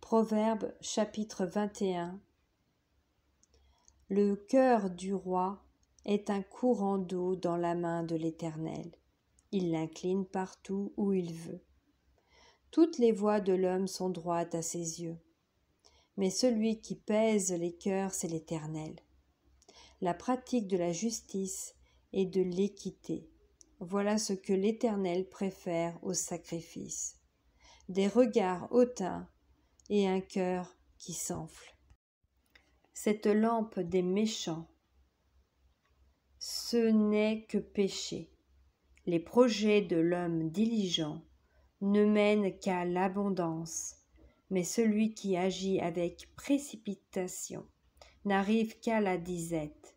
Proverbe chapitre 21. Le cœur du roi est un courant d'eau dans la main de l'Éternel. Il l'incline partout où il veut. Toutes les voies de l'homme sont droites à ses yeux. Mais celui qui pèse les cœurs, c'est l'Éternel. La pratique de la justice et de l'équité, voilà ce que l'Éternel préfère au sacrifice. Des regards hautains et un cœur qui s'enfle. Cette lampe des méchants, ce n'est que péché. Les projets de l'homme diligent ne mènent qu'à l'abondance, mais celui qui agit avec précipitation n'arrive qu'à la disette.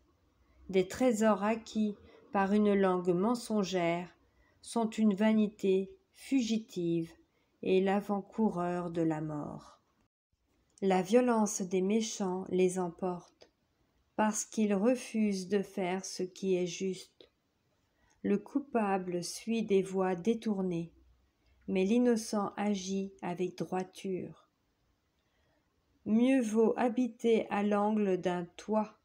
Des trésors acquis par une langue mensongère sont une vanité fugitive et l'avant-coureur de la mort. La violence des méchants les emporte, parce qu'ils refusent de faire ce qui est juste. Le coupable suit des voies détournées, mais l'innocent agit avec droiture. Mieux vaut habiter à l'angle d'un toit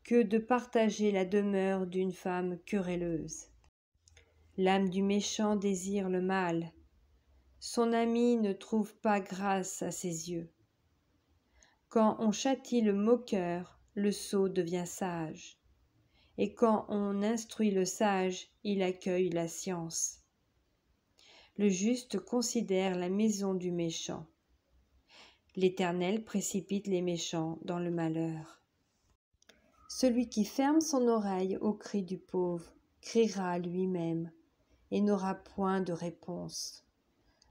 que de partager la demeure d'une femme querelleuse. L'âme du méchant désire le mal. Son ami ne trouve pas grâce à ses yeux. Quand on châtie le moqueur, le sot devient sage. Et quand on instruit le sage, il accueille la science. Le juste considère la maison du méchant. L'Éternel précipite les méchants dans le malheur. Celui qui ferme son oreille au cri du pauvre criera lui-même et n'aura point de réponse.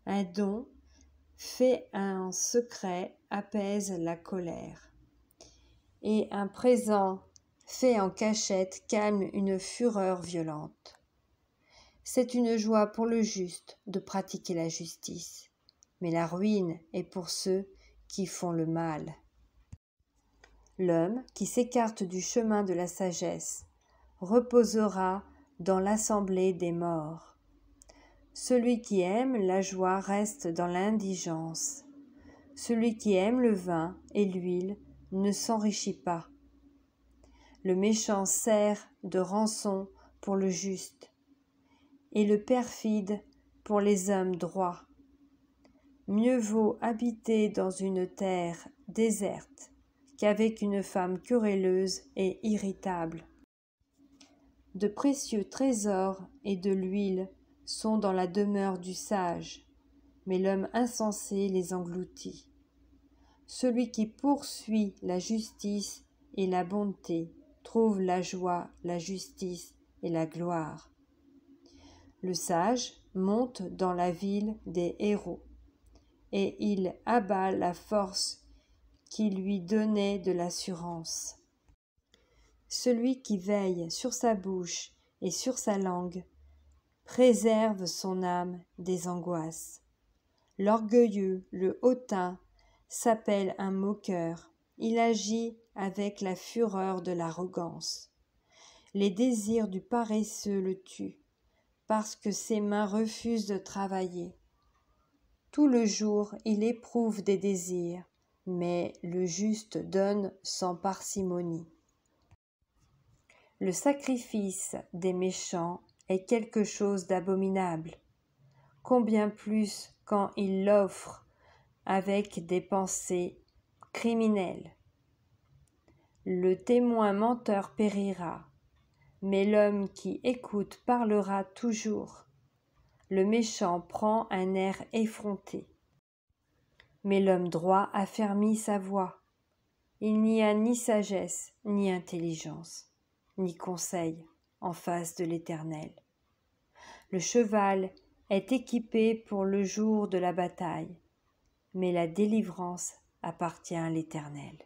Un don fait en secret apaise la colère, et un présent fait en cachette calme une fureur violente. C'est une joie pour le juste de pratiquer la justice, mais la ruine est pour ceux qui font le mal. L'homme qui s'écarte du chemin de la sagesse reposera dans l'assemblée des morts. Celui qui aime la joie reste dans l'indigence. Celui qui aime le vin et l'huile ne s'enrichit pas. Le méchant sert de rançon pour le juste, et le perfide pour les hommes droits. Mieux vaut habiter dans une terre déserte qu'avec une femme querelleuse et irritable. De précieux trésors et de l'huile sont dans la demeure du sage, mais l'homme insensé les engloutit. Celui qui poursuit la justice et la bonté trouve la joie, la justice et la gloire. Le sage monte dans la ville des héros, et il abat la force qui lui donnait de l'assurance. Celui qui veille sur sa bouche et sur sa langue préserve son âme des angoisses. L'orgueilleux, le hautain, s'appelle un moqueur. Il agit avec la fureur de l'arrogance. Les désirs du paresseux le tuent, parce que ses mains refusent de travailler. Tout le jour, il éprouve des désirs, mais le juste donne sans parcimonie. Le sacrifice des méchants est quelque chose d'abominable, combien plus quand ils l'offrent avec des pensées criminelles. Le témoin menteur périra, mais l'homme qui écoute parlera toujours. Le méchant prend un air effronté, mais l'homme droit affermit sa voix. Il n'y a ni sagesse, ni intelligence, ni conseil en face de l'Éternel. Le cheval est équipé pour le jour de la bataille, mais la délivrance appartient à l'Éternel.